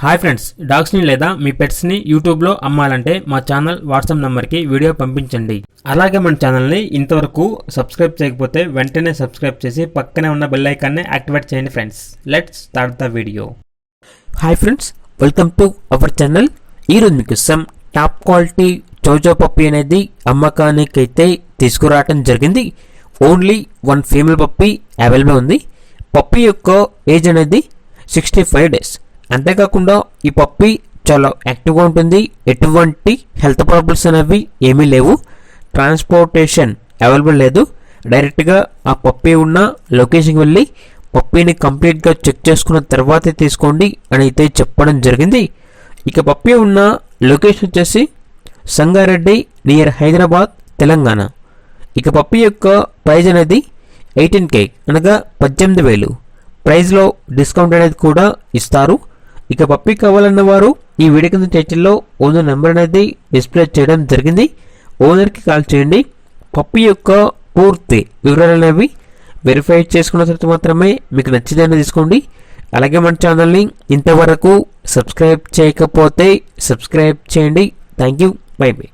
Hi friends, డాగ్స్ని లేదా మీ పెట్స్ని యూట్యూబ్లో అమ్మాలంటే మా ఛానల్ వాట్సాప్ నెంబర్కి వీడియో పంపించండి. అలాగే మన ఛానల్ని ఇంతవరకు సబ్స్క్రైబ్ చేయకపోతే వెంటనే సబ్స్క్రైబ్ చేసి పక్కనే ఉన్న బెల్ ఐకాన్ని యాక్టివేట్ చేయండి friends. Let's start the video. Hi friends, welcome to our channel. ఈరోజు మీకు సమ్ టాప్ క్వాలిటీ చోచో పప్పీ అనేది అమ్మకానికి అయితే తీసుకురావడం జరిగింది. Only one female puppy available ఉంది. పప్పీ యొక్క ఏజ్ అనేది 65 days. అంతేకాకుండా ఈ పప్పీ చాలా యాక్టివ్గా ఉంటుంది. ఎటువంటి హెల్త్ ప్రాబ్లమ్స్ అనేవి ఏమీ లేవు. ట్రాన్స్పోర్టేషన్ అవైలబుల్ లేదు. డైరెక్ట్గా ఆ పప్పీ ఉన్న లొకేషన్కి వెళ్ళి పప్పీని కంప్లీట్గా చెక్ చేసుకున్న తర్వాతే తీసుకోండి అని అయితే చెప్పడం జరిగింది. ఇక పప్పీ ఉన్న లొకేషన్ వచ్చేసి సంగారెడ్డి నియర్ హైదరాబాద్, తెలంగాణ. ఇక పప్పీ యొక్క ప్రైజ్ అనేది 18K అనగా 18,000. ప్రైజ్లో డిస్కౌంట్ అనేది కూడా ఇస్తారు. ఇక పప్పీ కావాలన్న వారు ఈ వీడియో కింద టైటిల్లో ఓనర్ నెంబర్ అనేది డిస్ప్లే చేయడం జరిగింది. ఓనర్కి కాల్ చేయండి. పప్పీ యొక్క పూర్తి వివరాలు అనేవి వెరిఫై చేసుకున్న తర్వాత మాత్రమే మీకు నచ్చిదని తీసుకోండి. అలాగే మన ఛానల్ని ఇంతవరకు సబ్స్క్రైబ్ చేయకపోతే సబ్స్క్రైబ్ చేయండి. Thank you. By by.